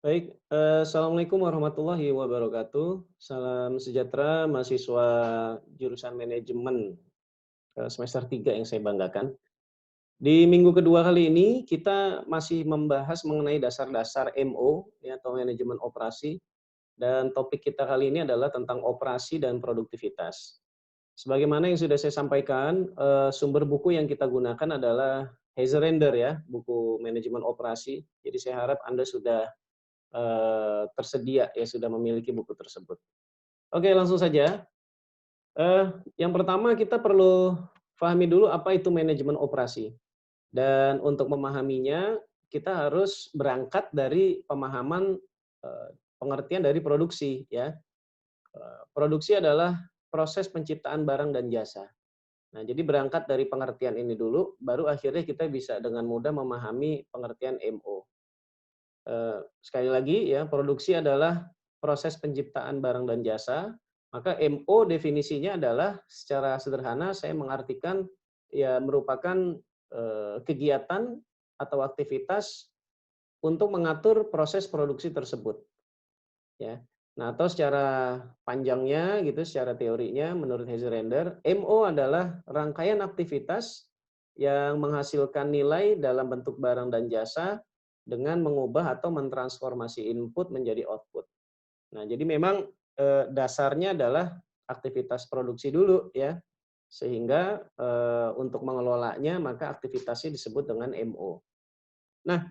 Baik, Assalamualaikum warahmatullahi wabarakatuh. Salam sejahtera mahasiswa jurusan manajemen, semester 3 yang saya banggakan. Di minggu kedua kali ini kita masih membahas mengenai dasar-dasar MO ya, atau manajemen operasi, dan topik kita kali ini adalah tentang operasi dan produktivitas. Sebagaimana yang sudah saya sampaikan, sumber buku yang kita gunakan adalah Hazerender ya, buku manajemen operasi. Jadi saya harap Anda sudah tersedia ya, sudah memiliki buku tersebut. Oke, langsung saja. Yang pertama kita perlu pahami dulu apa itu manajemen operasi. Dan untuk memahaminya, kita harus berangkat dari pemahaman, pengertian dari produksi ya. Produksi adalah proses penciptaan barang dan jasa. Nah, jadi berangkat dari pengertian ini dulu, baru akhirnya kita bisa dengan mudah memahami pengertian MO. Sekali lagi ya, produksi adalah proses penciptaan barang dan jasa, maka MO definisinya adalah secara sederhana saya mengartikan ya merupakan, kegiatan atau aktivitas untuk mengatur proses produksi tersebut, ya. Nah, atau secara panjangnya gitu, secara teorinya menurut Hazelander, MO adalah rangkaian aktivitas yang menghasilkan nilai dalam bentuk barang dan jasa dengan mengubah atau mentransformasi input menjadi output. Nah, jadi memang, dasarnya adalah aktivitas produksi dulu ya, sehingga, untuk mengelolanya maka aktivitasnya disebut dengan MO. Nah,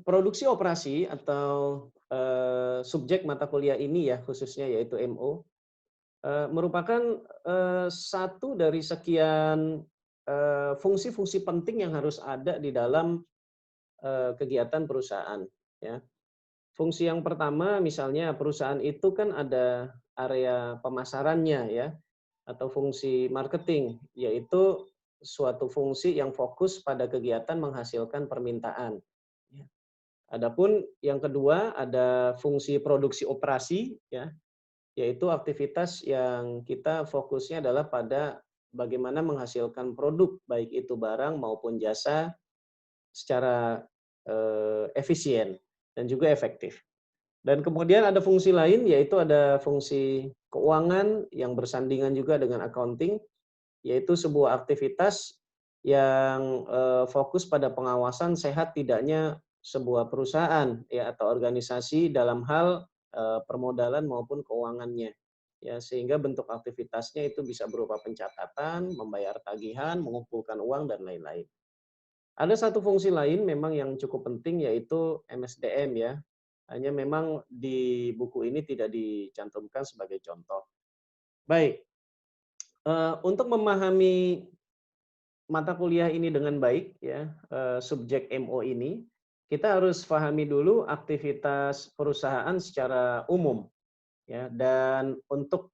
produksi operasi atau, subjek mata kuliah ini ya khususnya yaitu MO, merupakan, satu dari sekian, fungsi-fungsi penting yang harus ada di dalam, kegiatan perusahaan, ya. Fungsi yang pertama misalnya perusahaan itu kan ada area pemasarannya ya, atau fungsi marketing, yaitu suatu fungsi yang fokus pada kegiatan menghasilkan permintaan, ya. Adapun yang kedua ada fungsi produksi operasi ya, yaitu aktivitas yang kita fokusnya adalah pada bagaimana menghasilkan produk, baik itu barang maupun jasa secara, efisien dan juga efektif. Dan kemudian ada fungsi lain, yaitu ada fungsi keuangan yang bersandingan juga dengan accounting, yaitu sebuah aktivitas yang, fokus pada pengawasan sehat tidaknya sebuah perusahaan ya atau organisasi dalam hal, permodalan maupun keuangannya. Ya, sehingga bentuk aktivitasnya itu bisa berupa pencatatan, membayar tagihan, mengumpulkan uang dan lain-lain. Ada satu fungsi lain memang yang cukup penting yaitu MSDM ya. Hanya memang di buku ini tidak dicantumkan sebagai contoh. Baik, untuk memahami mata kuliah ini dengan baik ya, subjek MO ini, kita harus pahami dulu aktivitas perusahaan secara umum ya, dan untuk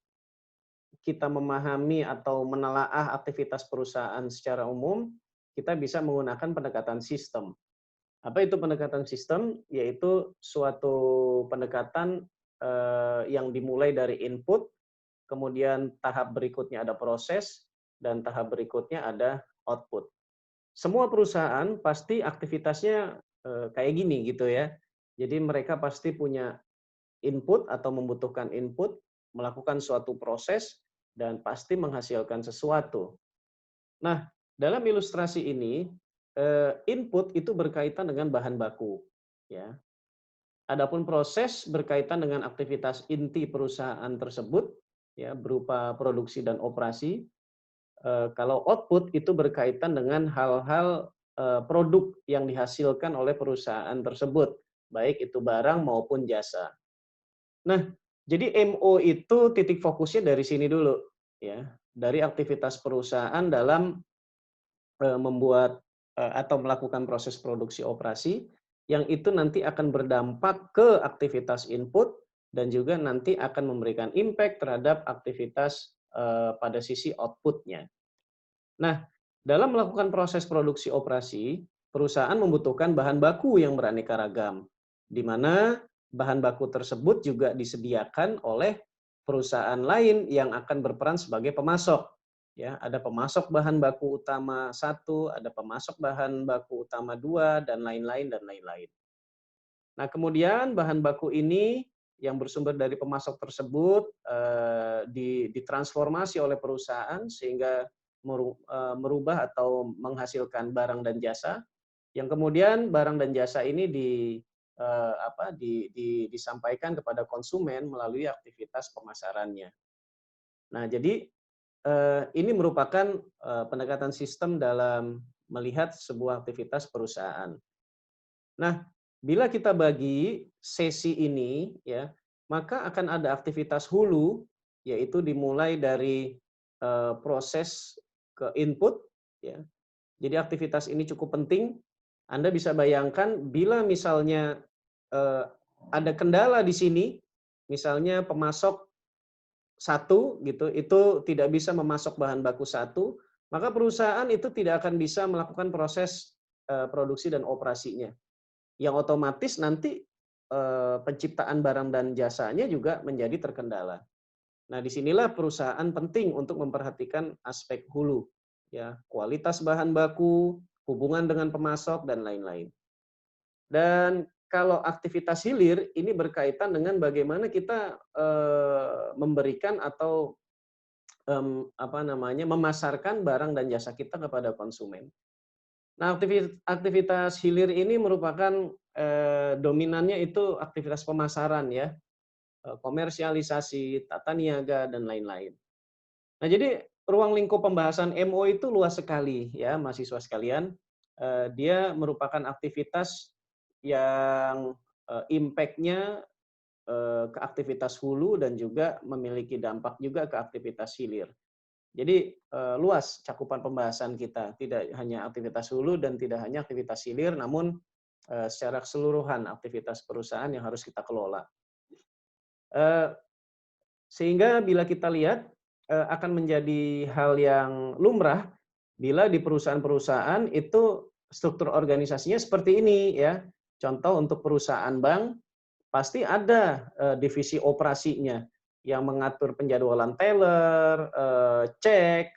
kita memahami atau menelaah aktivitas perusahaan secara umum, kita bisa menggunakan pendekatan sistem. Apa itu pendekatan sistem? Yaitu suatu pendekatan, yang dimulai dari input, kemudian tahap berikutnya ada proses, dan tahap berikutnya ada output. Semua perusahaan pasti aktivitasnya, kayak gini gitu ya. Jadi mereka pasti punya input atau membutuhkan input, melakukan suatu proses, dan pasti menghasilkan sesuatu. Nah, dalam ilustrasi ini, input itu berkaitan dengan bahan baku, ya. Adapun proses berkaitan dengan aktivitas inti perusahaan tersebut, ya, berupa produksi dan operasi. Kalau output itu berkaitan dengan hal-hal, produk yang dihasilkan oleh perusahaan tersebut, baik itu barang maupun jasa. Nah, jadi MO itu titik fokusnya dari sini dulu, ya, dari aktivitas perusahaan dalam membuat atau melakukan proses produksi operasi, yang itu nanti akan berdampak ke aktivitas input dan juga nanti akan memberikan impact terhadap aktivitas, pada sisi output-nya. Nah, dalam melakukan proses produksi operasi, perusahaan membutuhkan bahan baku yang beraneka ragam, di mana bahan baku tersebut juga disediakan oleh perusahaan lain yang akan berperan sebagai pemasok. Ya, ada pemasok bahan baku utama satu, ada pemasok bahan baku utama dua, dan lain-lain dan lain-lain. Nah, kemudian bahan baku ini yang bersumber dari pemasok tersebut ditransformasi oleh perusahaan sehingga merubah atau menghasilkan barang dan jasa, yang kemudian barang dan jasa ini disampaikan kepada konsumen melalui aktivitas pemasarannya. Nah, jadi ini merupakan pendekatan sistem dalam melihat sebuah aktivitas perusahaan. Nah, bila kita bagi sesi ini ya, maka akan ada aktivitas hulu, yaitu dimulai dari proses ke input ya. Jadi aktivitas ini cukup penting. Anda bisa bayangkan bila misalnya ada kendala di sini, misalnya pemasok satu gitu, itu tidak bisa memasok bahan baku satu, maka perusahaan itu tidak akan bisa melakukan proses produksi dan operasinya. Yang otomatis nanti penciptaan barang dan jasanya juga menjadi terkendala. Nah, disinilah perusahaan penting untuk memperhatikan aspek hulu, ya, kualitas bahan baku, hubungan dengan pemasok dan lain-lain. Dan kalau aktivitas hilir ini berkaitan dengan bagaimana kita memberikan atau memasarkan barang dan jasa kita kepada konsumen. Nah, aktivitas hilir ini merupakan dominannya itu aktivitas pemasaran ya, komersialisasi, tata niaga dan lain-lain. Nah, jadi ruang lingkup pembahasan MO itu luas sekali ya, mahasiswa sekalian. Dia merupakan aktivitas yang impact-nya ke aktivitas hulu dan juga memiliki dampak juga ke aktivitas hilir. Jadi luas cakupan pembahasan kita, tidak hanya aktivitas hulu dan tidak hanya aktivitas hilir, namun secara keseluruhan aktivitas perusahaan yang harus kita kelola. Sehingga bila kita lihat akan menjadi hal yang lumrah bila di perusahaan-perusahaan itu struktur organisasinya seperti ini ya. Contoh untuk perusahaan bank pasti ada divisi operasinya yang mengatur penjadwalan teller, cek,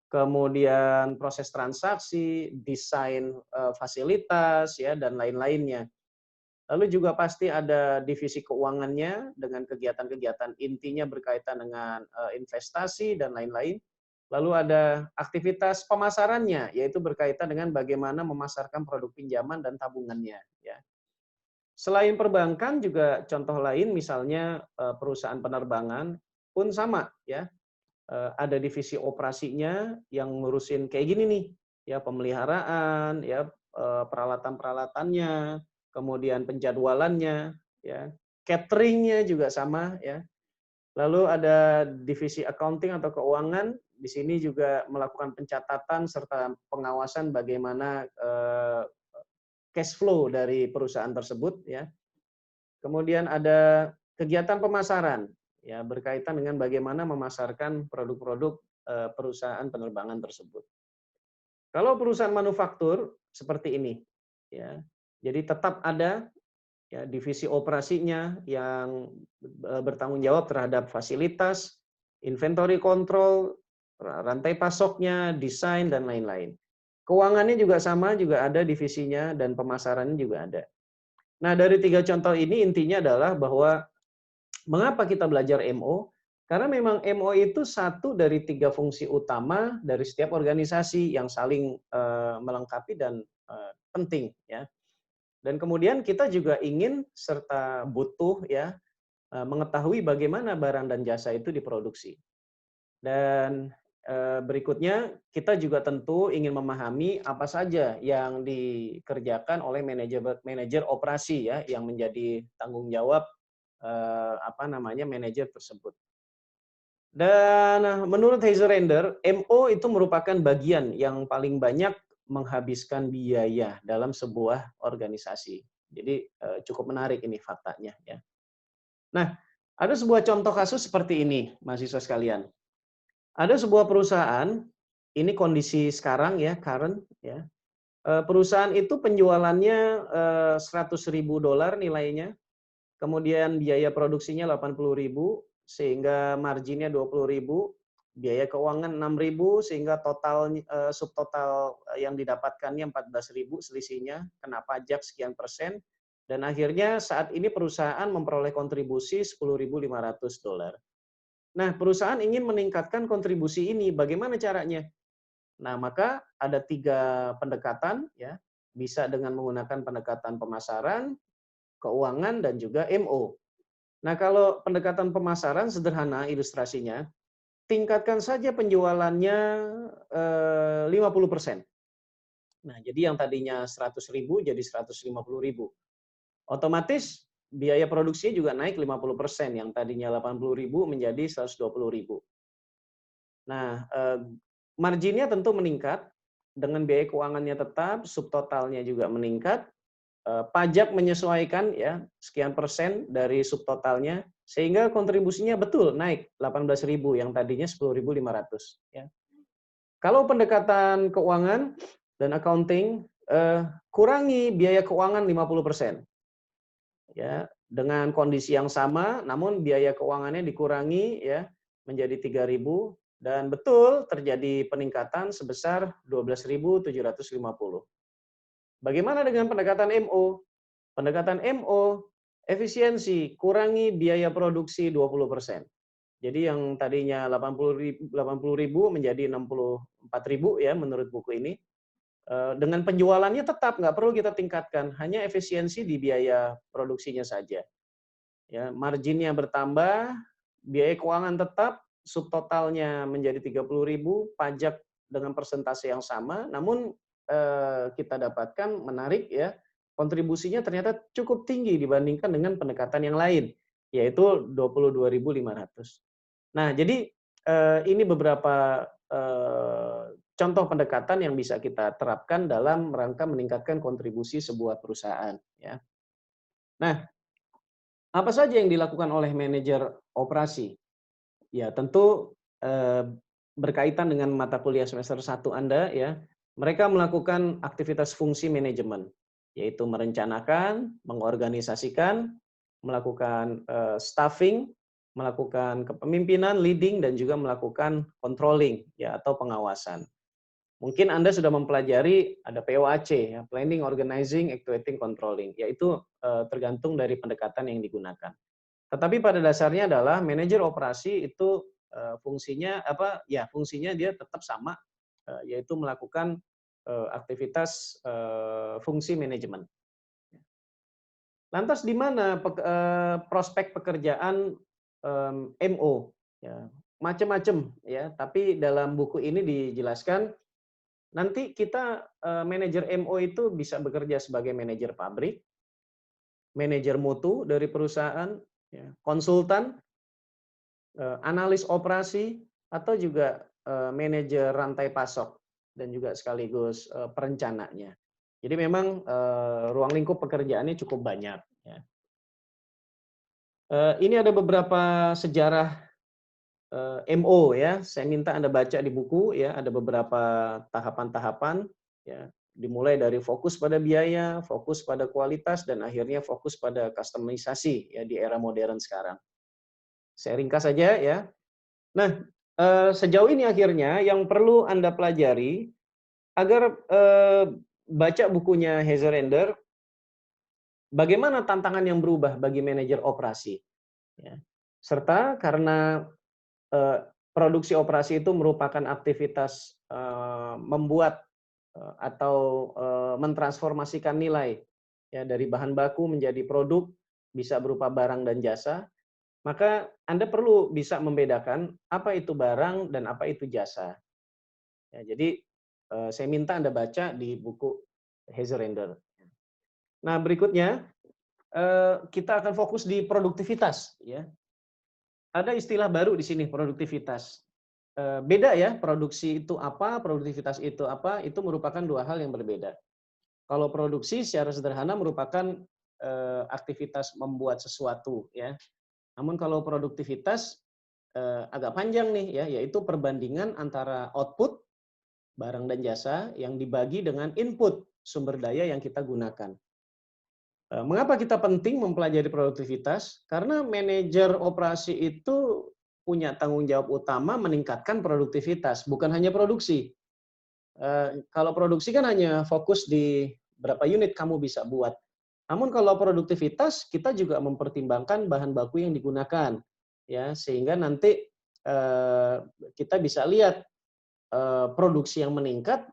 kemudian proses transaksi, desain fasilitas ya dan lain-lainnya. Lalu juga pasti ada divisi keuangannya dengan kegiatan-kegiatan intinya berkaitan dengan investasi dan lain-lain. Lalu ada aktivitas pemasarannya, yaitu berkaitan dengan bagaimana memasarkan produk pinjaman dan tabungannya. Ya. Selain perbankan juga contoh lain misalnya perusahaan penerbangan pun sama ya. Ada divisi operasinya yang ngurusin kayak gini nih, ya pemeliharaan, ya peralatan-peralatannya, kemudian penjadwalannya, ya cateringnya juga sama, ya. Lalu ada divisi accounting atau keuangan, di sini juga melakukan pencatatan serta pengawasan bagaimana cash flow dari perusahaan tersebut, ya. Kemudian ada kegiatan pemasaran, ya berkaitan dengan bagaimana memasarkan produk-produk perusahaan penerbangan tersebut. Kalau perusahaan manufaktur seperti ini, ya, jadi tetap ada ya divisi operasinya yang bertanggung jawab terhadap fasilitas, inventory control, rantai pasoknya, desain dan lain-lain. Keuangannya juga sama, juga ada divisinya dan pemasarannya juga ada. Nah, dari 3 contoh ini intinya adalah bahwa mengapa kita belajar MO? Karena memang MO itu satu dari 3 fungsi utama dari setiap organisasi yang saling melengkapi dan penting ya. Dan kemudian kita juga ingin serta butuh ya mengetahui bagaimana barang dan jasa itu diproduksi. Dan berikutnya kita juga tentu ingin memahami apa saja yang dikerjakan oleh manajer operasi ya yang menjadi tanggung jawab manajer tersebut. Dan menurut Heiserender, MO itu merupakan bagian yang paling banyak menghabiskan biaya dalam sebuah organisasi. Jadi cukup menarik ini faktanya ya. Nah, ada sebuah contoh kasus seperti ini, mahasiswa sekalian. Ada sebuah perusahaan, ini kondisi sekarang ya, current ya. Perusahaan itu penjualannya $100.000 nilainya, kemudian biaya produksinya 80.000 sehingga marginnya 20.000, biaya keuangan 6.000 sehingga total subtotal yang didapatkannya 14.000 selisihnya, kena pajak sekian persen. Dan akhirnya saat ini perusahaan memperoleh kontribusi $10.500. Nah, perusahaan ingin meningkatkan kontribusi ini, bagaimana caranya? Nah, maka ada 3 pendekatan ya, bisa dengan menggunakan pendekatan pemasaran, keuangan, dan juga MO. Nah, kalau pendekatan pemasaran sederhana ilustrasinya, tingkatkan saja penjualannya 50%. Nah, jadi yang tadinya 100.000 jadi 150.000. Otomatis biaya produksinya juga naik 50%, yang tadinya 80.000 menjadi 120.000. Nah, marginnya tentu meningkat, dengan biaya keuangannya tetap, subtotalnya juga meningkat, pajak menyesuaikan ya, sekian persen dari subtotalnya, sehingga kontribusinya betul naik 18.000 yang tadinya 10.500 ya. Kalau pendekatan keuangan dan accounting, kurangi biaya keuangan 50%. Ya, dengan kondisi yang sama, namun biaya keuangannya dikurangi ya menjadi 3.000 dan betul terjadi peningkatan sebesar 12.750. Bagaimana dengan pendekatan MO? Pendekatan MO, efisiensi, kurangi biaya produksi 20%. Jadi yang tadinya 80.000 menjadi 64.000 ya menurut buku ini. Dengan penjualannya tetap nggak perlu kita tingkatkan, hanya efisiensi di biaya produksinya saja. Ya, marginnya bertambah, biaya keuangan tetap, subtotalnya menjadi 30.000, pajak dengan persentase yang sama, namun kita dapatkan menarik ya, kontribusinya ternyata cukup tinggi dibandingkan dengan pendekatan yang lain, yaitu 22.500. Nah, jadi ini beberapa contoh pendekatan yang bisa kita terapkan dalam rangka meningkatkan kontribusi sebuah perusahaan. Ya. Nah, apa saja yang dilakukan oleh manajer operasi? Ya, tentu berkaitan dengan mata kuliah semester 1 Anda ya. Mereka melakukan aktivitas fungsi manajemen, yaitu merencanakan, mengorganisasikan, melakukan staffing, melakukan kepemimpinan, leading, dan juga melakukan controlling ya atau pengawasan. Mungkin Anda sudah mempelajari ada POAC ya, planning, organizing, actuating, controlling, yaitu tergantung dari pendekatan yang digunakan. Tetapi pada dasarnya adalah manajer operasi itu fungsinya apa? Ya, fungsinya dia tetap sama, yaitu melakukan aktivitas fungsi manajemen. Lantas di mana prospek pekerjaan MO? Ya, macam-macam ya. Tapi dalam buku ini dijelaskan nanti kita manajer MO itu bisa bekerja sebagai manajer pabrik, manajer mutu dari perusahaan, ya, konsultan, analis operasi, atau juga manajer rantai pasok dan juga sekaligus perencananya. Jadi memang ruang lingkup pekerjaannya cukup banyak. Ya. Ini ada beberapa sejarah MO ya. Saya minta Anda baca di buku ya. Ada beberapa tahapan-tahapan ya. Dimulai dari fokus pada biaya, fokus pada kualitas, dan akhirnya fokus pada customisasi ya di era modern sekarang. Saya ringkas saja ya. Nah, sejauh ini akhirnya yang perlu Anda pelajari agar baca bukunya Heather Render, bagaimana tantangan yang berubah bagi manajer operasi. Ya. Serta karena produksi operasi itu merupakan aktivitas membuat atau mentransformasikan nilai ya dari bahan baku menjadi produk, bisa berupa barang dan jasa. Maka Anda perlu bisa membedakan apa itu barang dan apa itu jasa. Ya, jadi saya minta Anda baca di buku Heather Render. Nah, berikutnya kita akan fokus di produktivitas. Ya. Ada istilah baru di sini, produktivitas. Beda ya, produksi itu apa, produktivitas itu apa, itu merupakan dua hal yang berbeda. Kalau produksi secara sederhana merupakan aktivitas membuat sesuatu, ya. Namun kalau produktivitas agak panjang nih ya, yaitu perbandingan antara output barang dan jasa yang dibagi dengan input sumber daya yang kita gunakan. Mengapa kita penting mempelajari produktivitas? Karena manajer operasi itu punya tanggung jawab utama meningkatkan produktivitas, bukan hanya produksi. Kalau produksi kan hanya fokus di berapa unit kamu bisa buat. Namun kalau produktivitas kita juga mempertimbangkan bahan baku yang digunakan, ya, sehingga nanti eh, kita bisa lihat produksi yang meningkat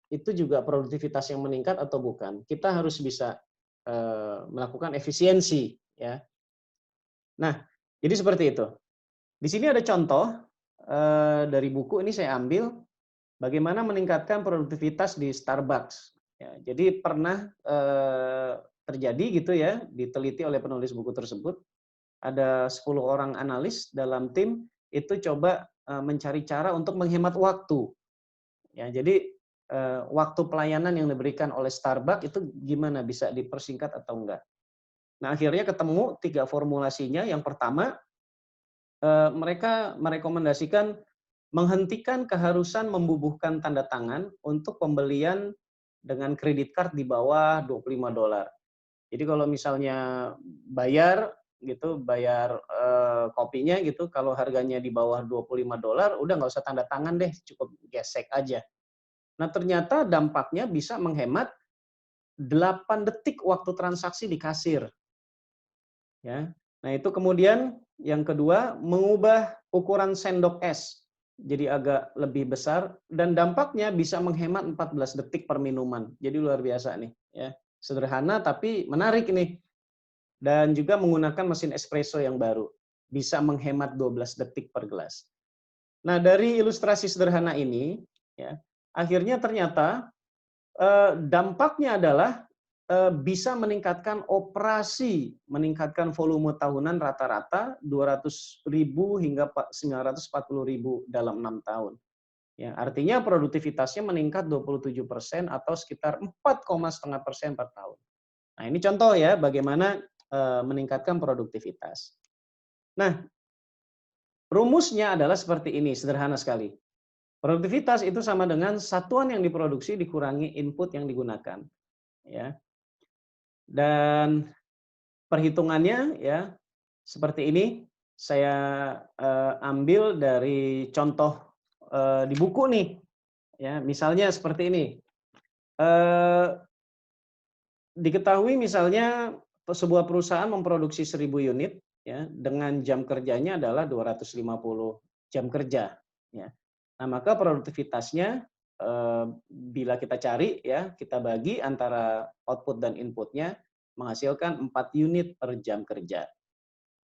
itu juga produktivitas yang meningkat atau bukan. Kita harus bisa melakukan efisiensi, ya. Nah, jadi seperti itu. Di sini ada contoh dari buku ini saya ambil bagaimana meningkatkan produktivitas di Starbucks. Ya, jadi pernah terjadi gitu ya, diteliti oleh penulis buku tersebut, ada 10 orang analis dalam tim itu coba mencari cara untuk menghemat waktu. Ya, jadi waktu pelayanan yang diberikan oleh Starbucks itu gimana bisa dipersingkat atau enggak. Nah, akhirnya ketemu 3 formulasinya. Yang pertama, mereka merekomendasikan menghentikan keharusan membubuhkan tanda tangan untuk pembelian dengan kredit card di bawah $25. Jadi kalau misalnya bayar gitu, bayar kopinya gitu, kalau harganya di bawah $25, udah nggak usah tanda tangan deh, cukup gesek aja. Nah, ternyata dampaknya bisa menghemat 8 detik waktu transaksi di kasir. Ya. Nah, itu kemudian yang kedua, mengubah ukuran sendok es jadi agak lebih besar dan dampaknya bisa menghemat 14 detik per minuman. Jadi luar biasa nih, ya. Sederhana tapi menarik nih. Dan juga menggunakan mesin espresso yang baru. Bisa menghemat 12 detik per gelas. Nah, dari ilustrasi sederhana ini, ya, akhirnya ternyata dampaknya adalah bisa meningkatkan operasi, meningkatkan volume tahunan rata-rata 200.000 hingga 940.000 dalam 6 tahun. Ya, artinya produktivitasnya meningkat 27% atau sekitar 4,5% per tahun. Nah, ini contoh ya bagaimana meningkatkan produktivitas. Nah, rumusnya adalah seperti ini, sederhana sekali. Produktivitas itu sama dengan satuan yang diproduksi dikurangi input yang digunakan. Ya. Dan perhitungannya ya seperti ini. Saya ambil dari contoh di buku nih. Ya, misalnya seperti ini. Eh, Diketahui misalnya sebuah perusahaan memproduksi 1.000 unit ya dengan jam kerjanya adalah 250 jam kerja ya. Nah, maka produktivitasnya bila kita cari ya, kita bagi antara output dan inputnya menghasilkan 4 unit per jam kerja.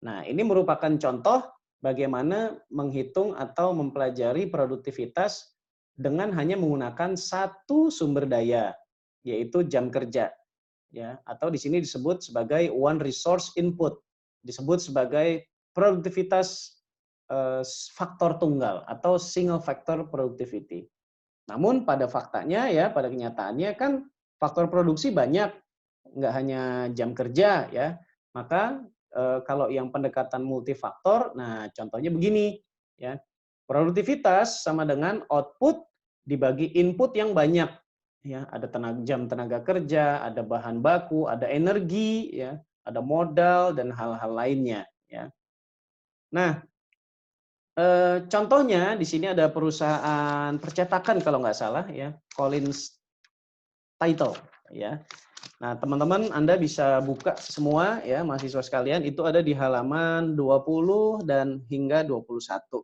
Nah, ini merupakan contoh bagaimana menghitung atau mempelajari produktivitas dengan hanya menggunakan satu sumber daya, yaitu jam kerja. Ya, atau di sini disebut sebagai one resource input, disebut sebagai produktivitas faktor tunggal atau single factor productivity. Namun pada faktanya ya, pada kenyataannya kan faktor produksi banyak, nggak hanya jam kerja ya. Maka kalau yang pendekatan multifaktor, nah contohnya begini ya. Produktivitas sama dengan output dibagi input yang banyak. Ya, ada jam tenaga kerja, ada bahan baku, ada energi, ya, ada modal dan hal-hal lainnya. Ya. Nah, contohnya di sini ada perusahaan percetakan kalau nggak salah, ya, Collins Title, ya. Nah, teman-teman Anda bisa buka semua, ya, mahasiswa sekalian, itu ada di halaman 20 dan hingga 21.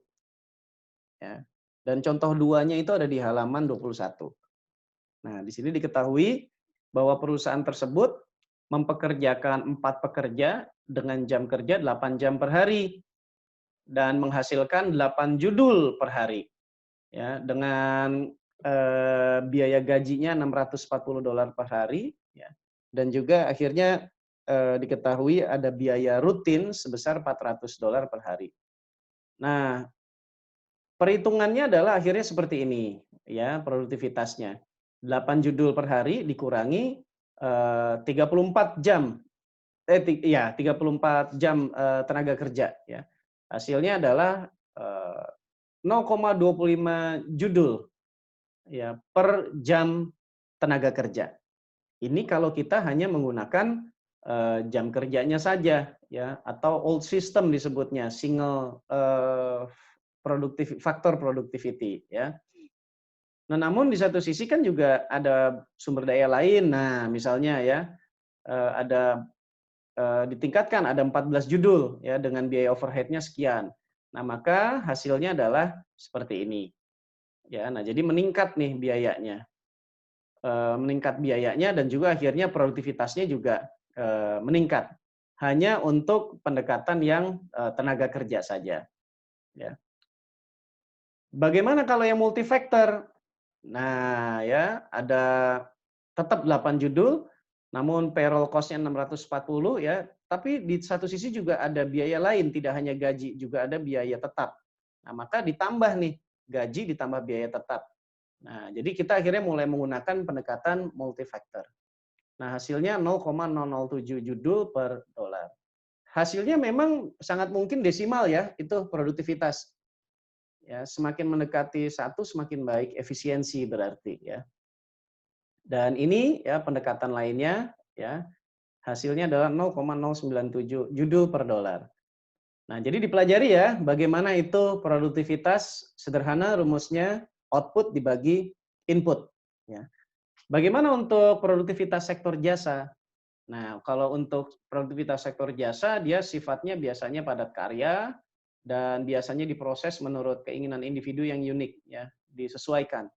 Ya. Dan contoh duanya itu ada di halaman 21. Nah, di sini diketahui bahwa perusahaan tersebut mempekerjakan 4 pekerja dengan jam kerja 8 jam per hari dan menghasilkan 8 judul per hari. Ya, dengan biaya gajinya $640 per hari ya. Dan juga akhirnya diketahui ada biaya rutin sebesar $400 per hari. Nah, perhitungannya adalah akhirnya seperti ini, ya, produktivitasnya. 8 judul per hari dikurangi 34 jam. 34 jam tenaga kerja, ya. Hasilnya adalah 0,25 judul ya per jam tenaga kerja. Ini kalau kita hanya menggunakan jam kerjanya saja ya, atau old system disebutnya, single faktor productivity ya. Nah, namun di satu sisi kan juga ada sumber daya lain. Nah, misalnya ya, ada ditingkatkan ada 14 judul ya dengan biaya overhead-nya sekian. Nah, maka hasilnya adalah seperti ini. Ya, nah jadi meningkat nih biayanya. Meningkat biayanya dan juga akhirnya produktivitasnya juga meningkat. Hanya untuk pendekatan yang tenaga kerja saja. Ya. Bagaimana kalau yang multifaktor? Nah, ya ada tetap 8 judul, namun payroll cost-nya 640 ya, tapi di satu sisi juga ada biaya lain, tidak hanya gaji, juga ada biaya tetap. Nah, maka ditambah nih, gaji ditambah biaya tetap. Nah, jadi kita akhirnya mulai menggunakan pendekatan multifaktor. Nah, hasilnya 0,007 judul per dolar. Hasilnya memang sangat mungkin desimal ya, itu produktivitas. Ya, semakin mendekati satu semakin baik efisiensi berarti ya. Dan ini ya pendekatan lainnya ya, hasilnya adalah 0,097 judul per dolar. Nah, jadi dipelajari ya bagaimana itu produktivitas sederhana rumusnya output dibagi input ya. Bagaimana untuk produktivitas sektor jasa? Nah, kalau untuk produktivitas sektor jasa dia sifatnya biasanya padat karya dan biasanya diproses menurut keinginan individu yang unik ya, disesuaikan.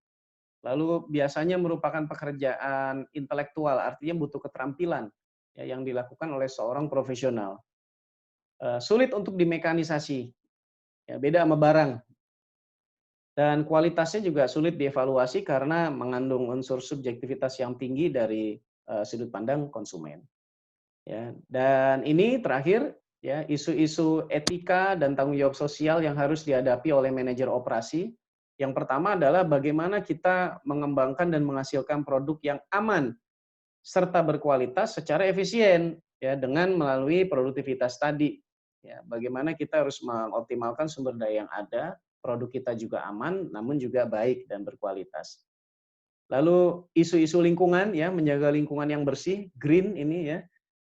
Lalu biasanya merupakan pekerjaan intelektual, artinya butuh keterampilan ya, yang dilakukan oleh seorang profesional. Sulit untuk dimekanisasi, ya, beda sama barang. Dan kualitasnya juga sulit dievaluasi karena mengandung unsur subjektivitas yang tinggi dari sudut pandang konsumen. Ya, dan ini terakhir ya isu-isu etika dan tanggung jawab sosial yang harus dihadapi oleh manajer operasi. Yang pertama adalah bagaimana kita mengembangkan dan menghasilkan produk yang aman serta berkualitas secara efisien ya dengan melalui produktivitas tadi. Ya, bagaimana kita harus mengoptimalkan sumber daya yang ada, produk kita juga aman namun juga baik dan berkualitas. Lalu isu-isu lingkungan ya, menjaga lingkungan yang bersih, green ini ya,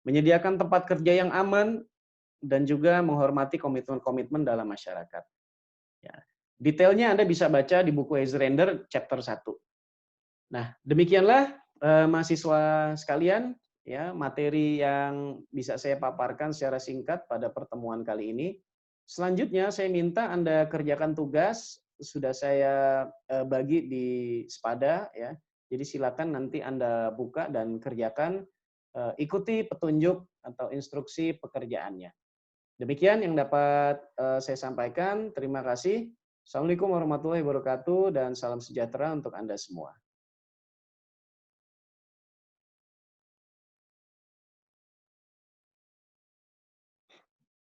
menyediakan tempat kerja yang aman dan juga menghormati komitmen-komitmen dalam masyarakat. Ya. Detailnya Anda bisa baca di buku Ezrender chapter 1. Nah, demikianlah mahasiswa sekalian ya materi yang bisa saya paparkan secara singkat pada pertemuan kali ini. Selanjutnya saya minta Anda kerjakan tugas sudah saya bagi di Spada ya. Jadi silakan nanti Anda buka dan kerjakan, ikuti petunjuk atau instruksi pekerjaannya. Demikian yang dapat saya sampaikan. Terima kasih. Assalamualaikum warahmatullahi wabarakatuh dan salam sejahtera untuk Anda semua.